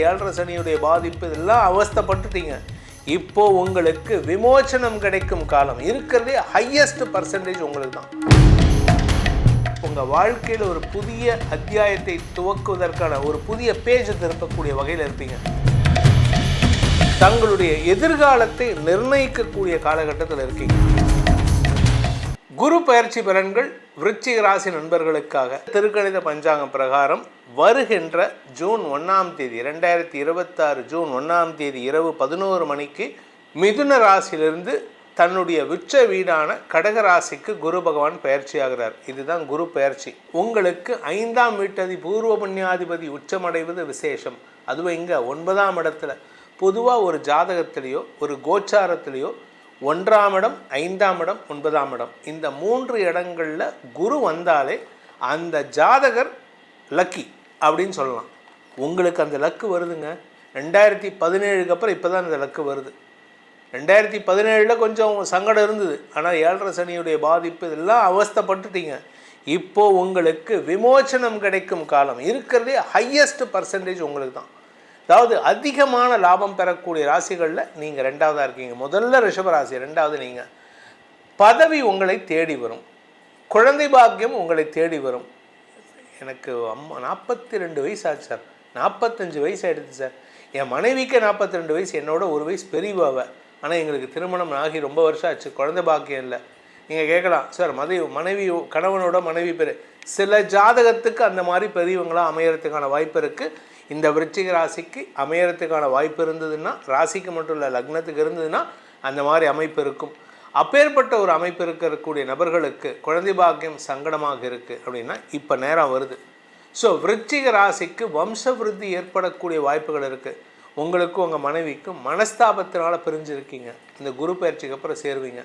ஏழரை சனியுடைய பாதிப்பு இதெல்லாம் அவஸ்தைப்பட்டுட்டீங்க. இப்போ உங்களுக்கு விமோச்சனம் கிடைக்கும் காலம் இருக்கிறதே ஹையஸ்ட் பர்சன்டேஜ் உங்களுக்கு தான். உங்கள் வாழ்க்கையில் ஒரு புதிய அத்தியாயத்தை துவக்குவதற்கான ஒரு புதிய பேஜ் திருப்பக்கூடிய வகையில் இருப்பீங்க. தங்களுடைய எதிர்காலத்தை நிர்ணயிக்கக்கூடிய காலகட்டத்தில் இருக்கீங்க. குரு பயிற்சி பலன்கள் விருச்சிக ராசி நண்பர்களுக்காக திருக்கணித பஞ்சாங்கம் பிரகாரம் வருகின்ற ஜூன் 1ஆம் தேதி 2026 ஜூன் 1ஆம் தேதி இரவு 11 மணிக்கு மிதுன ராசியிலிருந்து தன்னுடைய உச்ச வீடான கடக ராசிக்கு குரு பகவான் பயிற்சி ஆகிறார். இதுதான் குரு பயிற்சி. உங்களுக்கு 5ஆம் வீட்டதி பூர்வ புண்ணியாதிபதி உச்சமடைவது விசேஷம். அதுவும் இங்கே 9ஆம் இடத்துல பொதுவாக ஒரு ஜாதகத்திலேயோ ஒரு கோச்சாரத்திலேயோ 1ஆம் இடம் 5ஆம் இடம் 9ஆம் இடம் இந்த 3 இடங்களில் குரு வந்தாலே அந்த ஜாதகர் லக்கி அப்படின்னு சொல்லலாம். உங்களுக்கு அந்த லக்கு வருதுங்க. 2017க்கு அப்புறம் இப்போ தான் இந்த லக்கு வருது. 2017 கொஞ்சம் சங்கடம் இருந்தது. ஆனால் ஏழரை சனியுடைய பாதிப்பு இதெல்லாம் அவஸ்தைப்பட்டுட்டீங்க. இப்போது உங்களுக்கு விமோச்சனம் கிடைக்கும் காலம் இருக்கிறதே ஹையஸ்ட் பர்சன்டேஜ் உங்களுக்கு தான். அதாவது அதிகமான லாபம் பெறக்கூடிய ராசிகளில் நீங்கள் 2ஆவதாக இருக்கீங்க. முதல்ல ரிஷபராசி, 2ஆவது நீங்கள். பதவி உங்களை தேடி வரும். குழந்தை பாக்கியம் உங்களை தேடி வரும். எனக்கு 42 வயசு ஆச்சு சார், 45 வயசு ஆகிடுது சார். என் மனைவிக்கு 42 வயசு, என்னோட ஒரு வயசு பெரியவாவை. ஆனால் எங்களுக்கு திருமணம் ஆகி ரொம்ப வருஷம் ஆச்சு, குழந்தை பாக்கியம் இல்லை. நீங்கள் கேட்கலாம், சார் மனைவி கணவனோட மனைவி பேர். சில ஜாதகத்துக்கு அந்த மாதிரி பெரியவங்களாக அமையறதுக்கான வாய்ப்பு இருக்குது. இந்த விருச்சிக ராசிக்கு அமையறதுக்கான வாய்ப்பு இருந்ததுன்னா, ராசிக்கு மட்டும் இல்லை லக்னத்துக்கு இருந்ததுன்னா அந்த மாதிரி அமைப்பு இருக்கும். அப்பேற்பட்ட ஒரு அமைப்பு இருக்கக்கூடிய நபர்களுக்கு குழந்தை பாக்கியம் சங்கடமாக இருக்குது அப்படின்னா இப்போ நேரம் வருது. ஸோ விருச்சிக ராசிக்கு வம்ச விருத்தி ஏற்படக்கூடிய வாய்ப்புகள் இருக்குது. உங்களுக்கும் உங்கள் மனைவிக்கும் மனஸ்தாபத்தினால் பிரிஞ்சிருக்கீங்க. இந்த குரு பயிற்சிக்கு அப்புறம் சேருவீங்க.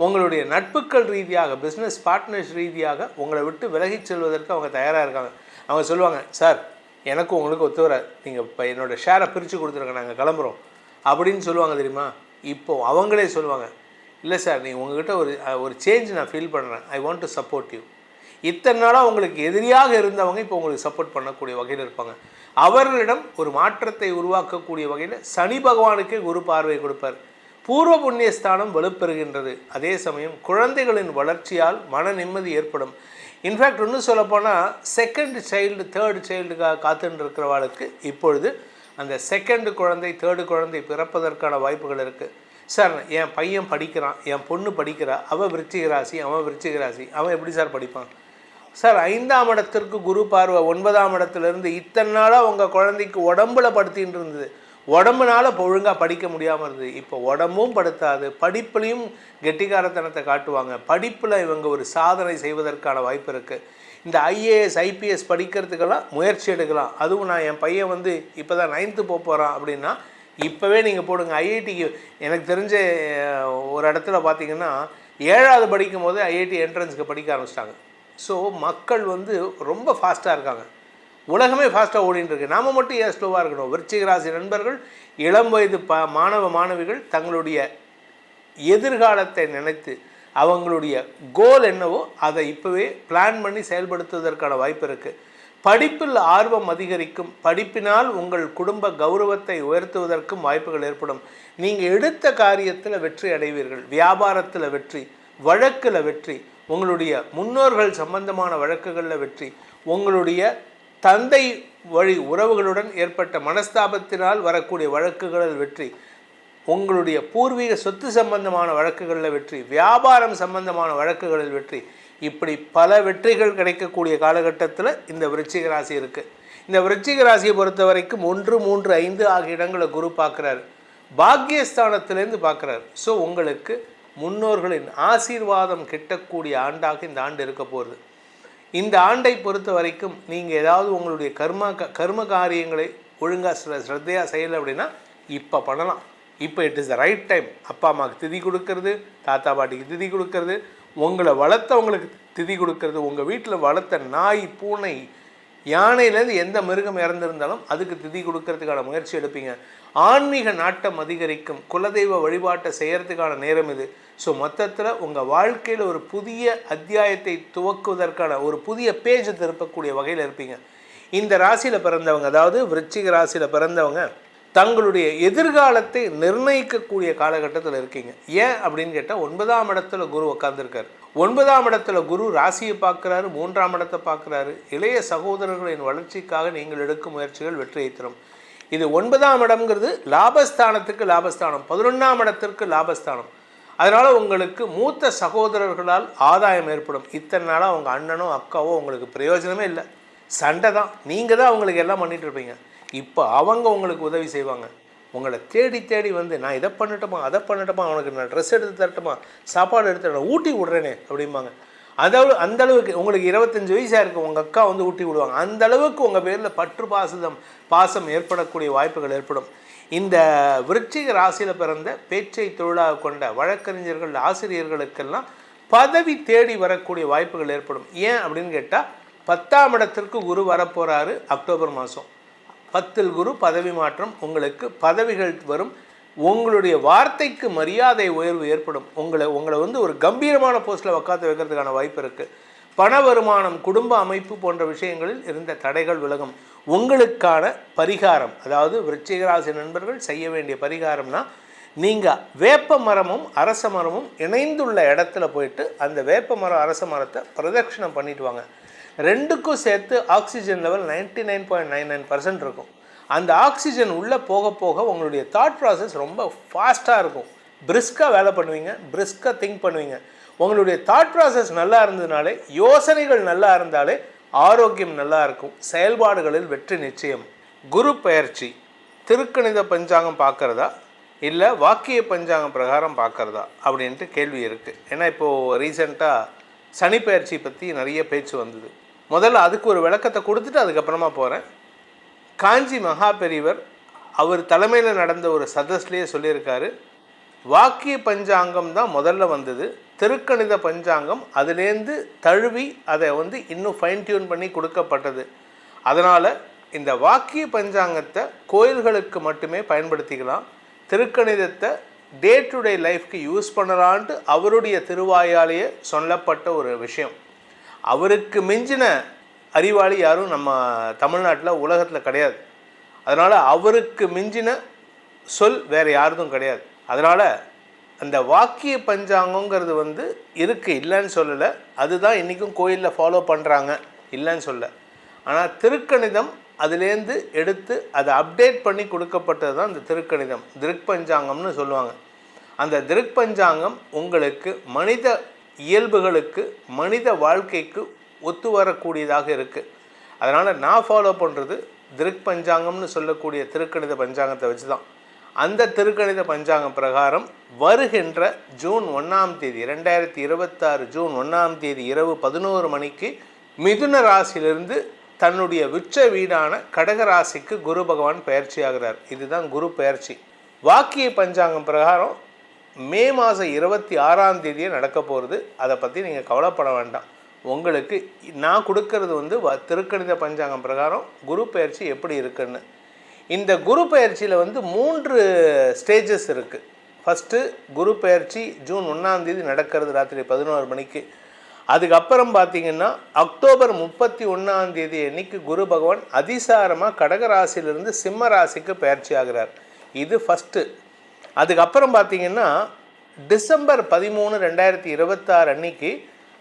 உங்களுடைய நட்புகள் ரீதியாக பிஸ்னஸ் பார்ட்னர்ஸ் ரீதியாக உங்களை விட்டு விலகிச் செல்வதற்கு அவங்க தயாராக இருக்காங்க. அவங்க சொல்லுவாங்க, சார் எனக்கும் உங்களுக்கு ஒத்து வராது, நீங்கள் இப்போ என்னோடய ஷேரை பிரித்து கொடுத்துருங்க, நாங்கள் கிளம்புறோம் அப்படின்னு சொல்லுவாங்க தெரியுமா. இப்போது அவங்களே சொல்லுவாங்க, இல்லை சார் நீ உங்கள்கிட்ட ஒரு சேஞ்ச் நான் ஃபீல் பண்ணுறேன், I want to support you. இத்தனை நாளாக உங்களுக்கு எதிரியாக இருந்தவங்க இப்போ உங்களுக்கு சப்போர்ட் பண்ணக்கூடிய வகையில் இருப்பாங்க. அவர்களிடம் ஒரு மாற்றத்தை உருவாக்கக்கூடிய வகையில் சனி பகவானுக்கே குரு பார்வை கொடுப்பார். பூர்வ புண்ணியஸ்தானம் வலுப்பெறுகின்றது. அதே சமயம் குழந்தைகளின் வளர்ச்சியால் மன நிம்மதி ஏற்படும். இன்ஃபேக்ட் இன்னும் சொல்லப்போனால் செகண்ட் சைல்டு தேர்டு சைல்டுக்காக காத்துட்டு இருக்கிறவாளுக்கு இப்பொழுது அந்த செகண்டு குழந்தை தேர்டு குழந்தை பிறப்பதற்கான வாய்ப்புகள் இருக்குது. சார் என் பையன் படிக்கிறான், என் பொண்ணு படிக்கிறா, அவன் விருச்சிக ராசி, அவன் விருச்சிக ராசி, அவன் எப்படி சார் படிப்பான்? சார் 5ஆம் இடத்திற்கு குரு பார்வை 9ஆம் இடத்துலேருந்து இத்தனை நாளாக உங்கள் குழந்தைக்கு உடம்புல படுத்தின்னு இருந்தது. உடம்புனால ஒழுங்காக படிக்க முடியாமல் இருந்தது. இப்போ உடம்பும் படுத்தாது, படிப்புலையும் கெட்டிக்காரத்தனத்தை காட்டுவாங்க. படிப்பில் இவங்க ஒரு சாதனை செய்வதற்கான வாய்ப்பு இருக்குது. இந்த IAS IPS படிக்கிறதுக்கெல்லாம் முயற்சி எடுக்கலாம். அதுவும் நான் என் பையன் இப்போ தான் 9th போகிறான் அப்படின்னா இப்போவே நீங்கள் போடுங்க. IITக்கு எனக்கு தெரிஞ்ச ஒரு இடத்துல பார்த்திங்கன்னா 7ஆவது படிக்கும் போது IIT என்ட்ரன்ஸுக்கு படிக்க ஆரம்பிச்சிட்டாங்க. ஸோ மக்கள் ரொம்ப ஃபாஸ்ட்டாக இருக்காங்க. உலகமே ஃபாஸ்ட்டாக ஓடின்னு இருக்கு. நாம் மட்டும் ஏன் ஸ்லோவாக இருக்கணும்? விருச்சிக ராசி நண்பர்கள், இளம் வயது மாணவிகள் தங்களுடைய எதிர்காலத்தை நினைத்து அவங்களுடைய கோல் என்னவோ அதை இப்போவே பிளான் பண்ணி செயல்படுத்துவதற்கான வாய்ப்பு இருக்குது. படிப்பில் ஆர்வம் அதிகரிக்கும். படிப்பினால் உங்கள் குடும்ப கௌரவத்தை உயர்த்துவதற்கும் வாய்ப்புகள் ஏற்படும். நீங்கள் எடுத்த காரியத்தில் வெற்றி அடைவீர்கள். வியாபாரத்தில் வெற்றி, வழக்கில் வெற்றி, உங்களுடைய முன்னோர்கள் சம்பந்தமான வழக்குகளில் வெற்றி, உங்களுடைய தந்தை வழி உறவுகளுடன் ஏற்பட்ட மனஸ்தாபத்தினால் வரக்கூடிய வழக்குகளில் வெற்றி, உங்களுடைய பூர்வீக சொத்து சம்பந்தமான வழக்குகளில் வெற்றி, வியாபாரம் சம்பந்தமான வழக்குகளில் வெற்றி, இப்படி பல வெற்றிகள் கிடைக்கக்கூடிய காலகட்டத்தில் இந்த விருச்சிக ராசி இருக்குது. இந்த விருச்சிக ராசியை பொறுத்த வரைக்கும் 1, 3, 5 ஆகிய இடங்களை குரு பார்க்குறாரு. பாக்கியஸ்தானத்திலேருந்து பார்க்குறாரு. ஸோ உங்களுக்கு முன்னோர்களின் ஆசீர்வாதம் கிட்டக்கூடிய ஆண்டாக இந்த ஆண்டு இருக்க போகிறது. இந்த ஆண்டை பொறுத்த வரைக்கும் நீங்கள் ஏதாவது உங்களுடைய கர்ம காரியங்களை ஒழுங்காக ஸ்ரத்தையாக செய்யலை அப்படின்னா இப்போ பண்ணலாம். இப்போ it is the right time. அப்பா அம்மாவுக்கு திதி கொடுக்கறது, தாத்தா பாட்டிக்கு திதி கொடுக்கறது, உங்களை வளர்த்தவங்களுக்கு திதி கொடுக்கறது, உங்கள் வீட்டில் வளர்த்த நாய், பூனை, யானையிலேருந்து எந்த மிருகம் இறந்துருந்தாலும் அதுக்கு திதி கொடுக்கறதுக்கான முயற்சி எடுப்பீங்க. ஆன்மீக நாட்டம் அதிகரிக்கும். குலதெய்வ வழிபாட்டை செய்கிறதுக்கான நேரம் இது. ஸோ மொத்தத்தில் உங்கள் வாழ்க்கையில் ஒரு புதிய அத்தியாயத்தை துவக்குவதற்கான ஒரு புதிய பேஜை திருப்பக்கூடிய வகையில் இருப்பீங்க. இந்த ராசியில் பிறந்தவங்க, அதாவது விருச்சிக ராசியில் பிறந்தவங்க தங்களுடைய எதிர்காலத்தை நிர்ணயிக்கக்கூடிய காலகட்டத்தில் இருக்கீங்க. ஏன் அப்படின்னு கேட்டால் 9ஆம் இடத்துல குரு உட்காந்துருக்காரு. 9ஆம் இடத்துல குரு ராசியை பார்க்குறாரு, 3ஆம் இடத்தை பார்க்குறாரு. இளைய சகோதரர்களின் வளர்ச்சிக்காக நீங்கள் எடுக்கும் முயற்சிகள் வெற்றியை தரும். இது 9ஆம் இடம்ங்கிறது லாபஸ்தானத்துக்கு லாபஸ்தானம், 11ஆம் இடத்திற்கு லாபஸ்தானம். அதனால் உங்களுக்கு மூத்த சகோதரர்களால் ஆதாயம் ஏற்படும். இத்தனை நாளாக அவங்க அண்ணனோ அக்காவோ உங்களுக்கு பிரயோஜனமே இல்லை, சண்டை தான். நீங்கள் தான் அவங்களுக்கு எல்லாம் பண்ணிகிட்டு இருப்பீங்க. இப்போ அவங்க உங்களுக்கு உதவி செய்வாங்க. உங்களை தேடி தேடி வந்து நான் இதை பண்ணட்டுமா அதை பண்ணட்டுமா, அவனுக்கு நான் ட்ரெஸ் எடுத்து தரட்டுமா, சாப்பாடு எடுத்து தரேன், ஊட்டி விட்றேனே அப்படிம்பாங்க. அதாவது அந்தளவுக்கு உங்களுக்கு 25 வயசாக இருக்குது, உங்கள் அக்கா வந்து ஊட்டி விடுவாங்க. அந்தளவுக்கு உங்கள் பேரில் பற்று பாசம் ஏற்படக்கூடிய வாய்ப்புகள் ஏற்படும். இந்த விருச்சிக ராசியில் பிறந்த பேச்சை தொழிலாக கொண்ட வழக்கறிஞர்கள், ஆசிரியர்களுக்கெல்லாம் பதவி தேடி வரக்கூடிய வாய்ப்புகள் ஏற்படும். ஏன் அப்படின்னு கேட்டால் 10ஆம் இடத்திற்கு குரு வரப்போகிறாரு அக்டோபர் மாதம். 10இல் குரு பதவி மாற்றம், உங்களுக்கு பதவிகள் வரும். உங்களுடைய வார்த்தைக்கு மரியாதை உயர்வு ஏற்படும். உங்களை வந்து ஒரு கம்பீரமான போஸ்ட்டில் உட்காந்து வைக்கிறதுக்கான வாய்ப்பு இருக்குது. பண வருமானம், குடும்ப அமைப்பு போன்ற விஷயங்களில் இருந்த தடைகள் விலகும். உங்களுக்கான பரிகாரம், அதாவது விருச்சிக ராசி நண்பர்கள் செய்ய வேண்டிய பரிகாரம்னா, நீங்கள் வேப்ப மரமும் அரச மரமும் இணைந்துள்ள இடத்துல போயிட்டு அந்த வேப்ப மரம் அரச மரத்தை பிரதட்சணம் பண்ணிட்டு வாங்க. ரெண்டுக்கும் சேர்த்து ஆக்சிஜன் லெவல் 99.99% இருக்கும். அந்த ஆக்சிஜன் உள்ளே போக போக உங்களுடைய தாட் ப்ராசஸ் ரொம்ப ஃபாஸ்ட்டாக இருக்கும். பிரிஸ்காக வேலை பண்ணுவீங்க, பிரிஸ்காக திங்க் பண்ணுவீங்க. உங்களுடைய தாட் ப்ராசஸ் நல்லா இருந்ததுனாலே, யோசனைகள் நல்லா இருந்தாலே ஆரோக்கியம் நல்லா இருக்கும். செயல்பாடுகளில் வெற்றி நிச்சயம். குரு பெயர்ச்சி திருக்கணித பஞ்சாங்கம் பார்க்குறதா இல்லை வாக்கிய பஞ்சாங்கம் பிரகாரம் பார்க்குறதா அப்படின்ட்டு கேள்வி இருக்குது. ஏன்னா இப்போது ரீசெண்டாக சனி பெயர்ச்சி பற்றி நிறைய பேச்சு வந்தது. முதல்ல அதுக்கு ஒரு விளக்கத்தை கொடுத்துட்டு அதுக்கப்புறமா போகிறேன். காஞ்சி மகா பெரியவர் அவர் தலைமையில் நடந்த ஒரு சதஸ்லேயே சொல்லியிருக்காரு, வாக்கிய பஞ்சாங்கம் தான் முதல்ல வந்தது, திருக்கணித பஞ்சாங்கம் அதுலேருந்து தழுவி அதை வந்து இன்னும் ஃபைன் டியூன் பண்ணி கொடுக்கப்பட்டது. அதனால் இந்த வாக்கிய பஞ்சாங்கத்தை கோயில்களுக்கு மட்டுமே பயன்படுத்திக்கலாம், திருக்கணிதத்தை டே டு டே லைஃப்க்கு யூஸ் பண்ணலான்ட்டு அவருடைய திருவாயாலேயே சொல்லப்பட்ட ஒரு விஷயம். அவருக்கு மிஞ்சின அறிவாளி யாரும் நம்ம தமிழ்நாட்டில் உலகத்தில் கிடையாது. அதனால் அவருக்கு மிஞ்சின சொல் வேறு யாருதும் கிடையாது. அதனால் அந்த வாக்கிய பஞ்சாங்கங்கிறது வந்து இருக்குது, இல்லைன்னு சொல்லலை. அதுதான் இன்றைக்கும் கோயிலில் ஃபாலோ பண்ணுறாங்க, இல்லைன்னு சொல்ல. ஆனால் திருக்கணிதம் அதுலேருந்து எடுத்து அதை அப்டேட் பண்ணி கொடுக்கப்பட்டது தான் இந்த திருக்கணிதம், திருப்பஞ்சாங்கம்னு சொல்லுவாங்க. அந்த திருப்பஞ்சாங்கம் உங்களுக்கு மனித இயல்புகளுக்கு, மனித வாழ்க்கைக்கு ஒத்து வரக்கூடியதாக இருக்குது. அதனால் நான் ஃபாலோ பண்ணுறது திருப்பஞ்சாங்கம்னு சொல்லக்கூடிய திருக்கணித பஞ்சாங்கத்தை வச்சு தான். அந்த திருக்கணித பஞ்சாங்கம் பிரகாரம் வருகின்ற ஜூன் 1ஆம் தேதி 2026 ஜூன் 1ஆம் தேதி இரவு 11 மணிக்கு மிதுன ராசியிலிருந்து தன்னுடைய உச்ச வீடான கடக ராசிக்கு குரு பகவான் பயிற்சி ஆகிறார். இதுதான் குரு பயிற்சி. வாக்கிய பஞ்சாங்கம் பிரகாரம் மே மாதம் 26ஆம் தேதியே நடக்க போகிறது. அதை பற்றி நீங்கள் கவலைப்பட வேண்டாம். உங்களுக்கு நான் கொடுக்கறது வந்து திருக்கணித பஞ்சாங்கம் பிரகாரம் குரு பயிற்சி எப்படி இருக்குன்னு. இந்த குரு பயிற்சியில் வந்து 3 ஸ்டேஜஸ் இருக்குது. ஃபஸ்ட்டு குரு பயிற்சி ஜூன் 1ஆம் தேதி நடக்கிறது ராத்திரி 11 மணிக்கு. அதுக்கப்புறம் பார்த்திங்கன்னா அக்டோபர் 31ஆம் தேதி அன்னைக்கு குரு பகவான் அதிசாரமாக கடகராசிலிருந்து சிம்ம ராசிக்கு பயிற்சி ஆகிறார். இது ஃபஸ்ட்டு. அதுக்கப்புறம் பார்த்திங்கன்னா டிசம்பர் 13, 2026 அன்னைக்கு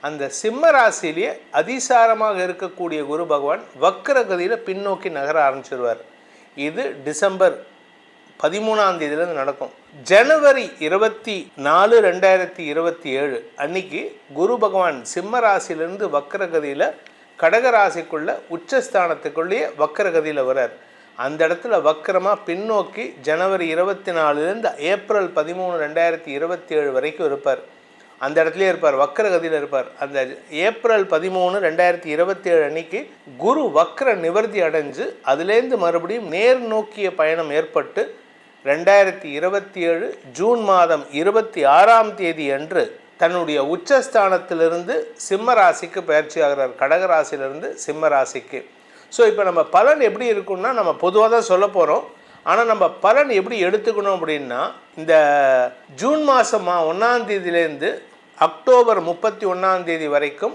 அந்த சிம்ம ராசியிலேயே அதிசாரமாக இருக்கக்கூடிய குரு பகவான் வக்ரகதியில் பின்னோக்கி நகர ஆரம்பிச்சிருவார். இது டிசம்பர் 13ஆம் தேதியிலேருந்து நடக்கும். ஜனவரி 24, 2027 அன்னைக்கு குரு பகவான் சிம்ம ராசியிலேருந்து வக்ரகதியில் கடகராசிக்குள்ள உச்சஸ்தானத்துக்குள்ளேயே வக்ரகதியில் வர்றார். அந்த இடத்துல வக்கரமாக பின்னோக்கி ஜனவரி 24லேருந்து ஏப்ரல் 13, 2027 வரைக்கும் இருப்பார். அந்த இடத்துலேயே இருப்பார், வக்கரகதியில் இருப்பார். அந்த ஏப்ரல் 13, 2027 அன்னைக்கு குரு வக்கர நிவர்த்தி அடைஞ்சு அதுலேருந்து மறுபடியும் நேர் நோக்கிய பயணம் ஏற்பட்டு 2027 ஜூன் மாதம் 26ஆம் தேதி அன்று தன்னுடைய உச்சஸ்தானத்திலிருந்து சிம்ம ராசிக்கு பயிற்சி ஆகிறார். கடகராசிலிருந்து சிம்ம ராசிக்கு. ஸோ இப்போ நம்ம பலன் எப்படி இருக்குன்னா நம்ம பொதுவாக தான் சொல்ல போகிறோம். ஆனால் நம்ம பலன் எப்படி எடுத்துக்கணும் அப்படின்னா, இந்த ஜூன் மாதம் 1ஆம் தேதியிலேருந்து அக்டோபர் 31ஆம் தேதி வரைக்கும்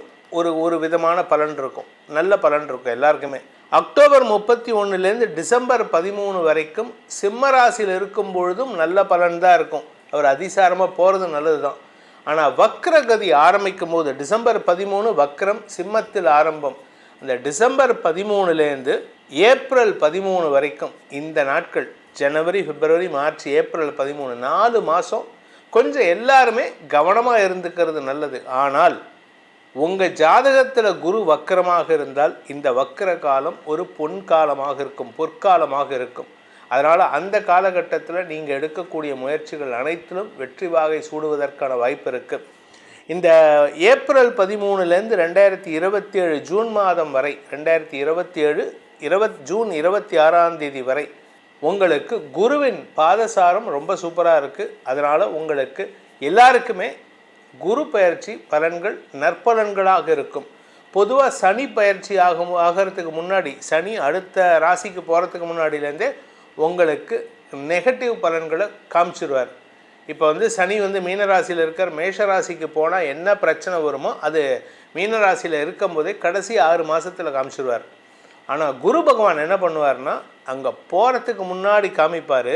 ஒரு விதமான பலன் இருக்கும், நல்ல பலன் இருக்கும் எல்லாருக்குமே. அக்டோபர் 31லேருந்து டிசம்பர் 13 வரைக்கும் சிம்ம ராசியில் இருக்கும் பொழுதும் நல்ல பலன் தான் இருக்கும். அவர் அதிசாரமாக போகிறது நல்லது தான். ஆனால் வக்ரகதி ஆரம்பிக்கும் போது டிசம்பர் 13 வக்ரம் சிம்மத்தில் ஆரம்பம். அந்த டிசம்பர் 13லேருந்து ஏப்ரல் 13 வரைக்கும் இந்த நாட்கள் ஜனவரி, பிப்ரவரி, மார்ச், ஏப்ரல் 13 4 மாதம் கொஞ்சம் எல்லாருமே கவனமாக இருந்துக்கிறது நல்லது. ஆனால் உங்கள் ஜாதகத்தில் குரு வக்கரமாக இருந்தால் இந்த வக்கர காலம் ஒரு பொன்காலமாக இருக்கும், பொற்காலமாக இருக்கும். அதனால் அந்த காலகட்டத்தில் நீங்கள் எடுக்கக்கூடிய முயற்சிகள் அனைத்திலும் வெற்றி வாகை சூடுவதற்கான வாய்ப்பு இருக்குது. இந்த ஏப்ரல் 13லேருந்து 2027 ஜூன் மாதம் வரை, 2027 ஜூன் 26 வரை உங்களுக்கு குருவின் பாதசாரம் ரொம்ப சூப்பராக இருக்குது. அதனால் உங்களுக்கு எல்லாருக்குமே குரு பயிற்சி பலன்கள் நற்பலன்களாக இருக்கும். பொதுவாக சனி பயிற்சி ஆகிறதுக்கு முன்னாடி, சனி அடுத்த ராசிக்கு போகிறதுக்கு முன்னாடியிலேருந்தே உங்களுக்கு நெகட்டிவ் பலன்களை காமிச்சிடுவார். இப்போ சனி மீனராசியில் இருக்கிற மேஷராசிக்கு போனால் என்ன பிரச்சனை வருமோ அது மீனராசியில் இருக்கும்போதே கடைசி 6 மாதத்தில் காமிச்சிடுவார். ஆனால் குரு பகவான் என்ன பண்ணுவார்னா அங்கே போகிறதுக்கு முன்னாடி காமிப்பார்.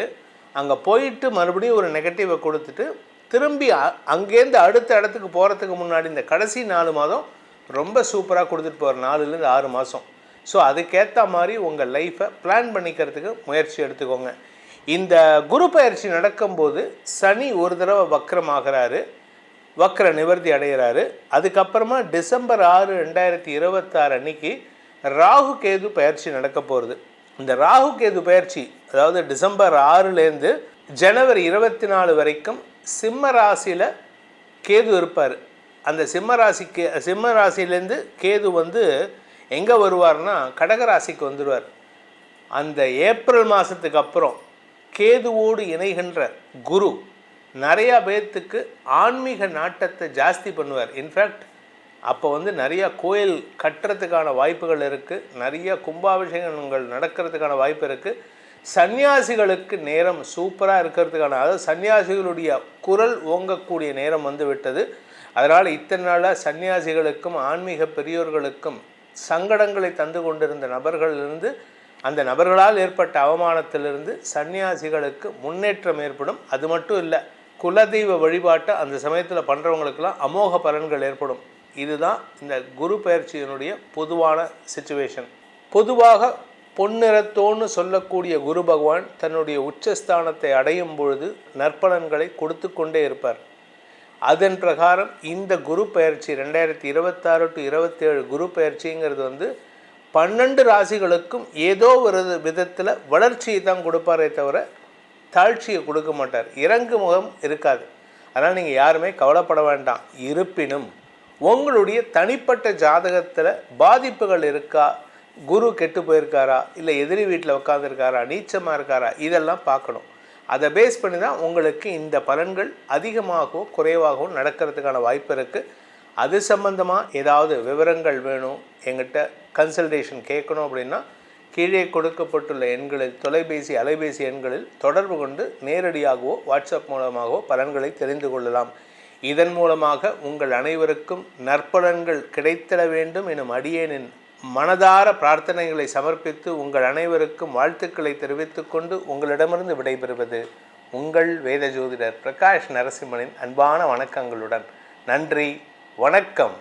அங்கே போயிட்டு மறுபடியும் ஒரு நெகட்டிவை கொடுத்துட்டு திரும்பி அங்கேருந்து அடுத்த இடத்துக்கு போகிறதுக்கு முன்னாடி இந்த கடைசி 4 மாதம் ரொம்ப சூப்பராக கொடுத்துட்டு போகிற 4லேருந்து 6 மாதம். ஸோ அதுக்கேற்ற மாதிரி உங்கள் லைஃப்பை பிளான் பண்ணிக்கிறதுக்கு முயற்சி எடுத்துக்கோங்க. இந்த குரு பயிற்சி நடக்கும்போது சனி ஒரு தடவை வக்ரமாகிறாரு, வக்ர நிவர்த்தி அடைகிறாரு. அதுக்கப்புறமா டிசம்பர் 6, 2026 அன்னைக்கு ராகு கேது பயிற்சி நடக்க போகிறது. இந்த ராகு கேது பயிற்சி அதாவது டிசம்பர் 6லேருந்து ஜனவரி 24 வரைக்கும் சிம்ம ராசியில் கேது இருப்பார். அந்த சிம்ம ராசியிலேருந்து கேது எங்கே வருவார்னா கடகராசிக்கு வந்துடுவார். அந்த ஏப்ரல் மாதத்துக்கு அப்புறம் கேதுவோடு இணைகின்ற குரு நிறையா பேர்த்துக்கு ஆன்மீக நாட்டத்தை ஜாஸ்தி பண்ணுவார். இன்ஃபேக்ட் அப்போ நிறையா கோயில் கட்டுறதுக்கான வாய்ப்புகள் இருக்குது, நிறைய கும்பாபிஷேகங்கள் நடக்கிறதுக்கான வாய்ப்பு இருக்குது. சன்னியாசிகளுக்கு நேரம் சூப்பராக இருக்கிறதுக்கான, அதாவது சன்னியாசிகளுடைய குரல் ஓங்கக்கூடிய நேரம் விட்டது. அதனால் இத்தனை நாளாக சன்னியாசிகளுக்கும் ஆன்மீக பெரியோர்களுக்கும் சங்கடங்களை தந்து கொண்டிருந்த நபர்களிலிருந்து, அந்த நபர்களால் ஏற்பட்ட அவமானத்திலிருந்து சன்னியாசிகளுக்கு முன்னேற்றம் ஏற்படும். அது மட்டும் இல்லை, குலதெய்வ வழிபாட்டை அந்த சமயத்தில் பண்ணுறவங்களுக்கெல்லாம் அமோக பலன்கள் ஏற்படும். இதுதான் இந்த குரு பயிற்சியினுடைய பொதுவான சிச்சுவேஷன். பொதுவாக பொன்னிறத்தோன்னு சொல்லக்கூடிய குரு பகவான் தன்னுடைய உச்சஸ்தானத்தை அடையும் பொழுது நற்பலன்களை கொடுத்து கொண்டே இருப்பார். அதன் பிரகாரம் இந்த குரு பயிற்சி 2026 to 27 குரு பயிற்சிங்கிறது 12 ராசிகளுக்கும் ஏதோ ஒரு விதத்தில் வளர்ச்சியை தான் கொடுப்பாரே தவிர தாழ்ச்சியை கொடுக்க மாட்டார். இறங்கு முகம் இருக்காது. அதனால் நீங்கள் யாருமே கவலைப்பட வேண்டாம். இருப்பினும் உங்களுடைய தனிப்பட்ட ஜாதகத்தில் பாதிப்புகள் இருக்கா, குரு கெட்டு போயிருக்காரா, இல்லை எதிரி வீட்டில் உட்காந்துருக்காரா, நீச்சமாக இருக்காரா, இதெல்லாம் பார்க்கணும். அதை பேஸ் பண்ணி தான் உங்களுக்கு இந்த பலன்கள் அதிகமாகவோ குறைவாகவோ நடக்கிறதுக்கான வாய்ப்பு இருக்குது. அது சம்பந்தமாக ஏதாவது விவரங்கள் வேணும், எங்கிட்ட கன்சல்டேஷன் கேட்கணும் அப்படின்னா கீழே கொடுக்கப்பட்டுள்ள எண்களில் தொலைபேசி அலைபேசி எண்களில் தொடர்பு கொண்டு நேரடியாகவோ வாட்ஸ்அப் மூலமாகவோ பலன்களை தெரிந்து கொள்ளலாம். இதன் மூலமாக உங்கள் அனைவருக்கும் நற்பலன்கள் கிடைத்திட வேண்டும் எனும் அடியேனின் மனதார பிரார்த்தனைகளை சமர்ப்பித்து உங்கள் அனைவருக்கும் வாழ்த்துக்களை தெரிவித்துக் கொண்டு உங்களிடமிருந்து விடைபெறுவது உங்கள் வேத ஜோதிடர் பிரகாஷ் நரசிம்மனின் அன்பான வணக்கங்களுடன். நன்றி, வணக்கம்.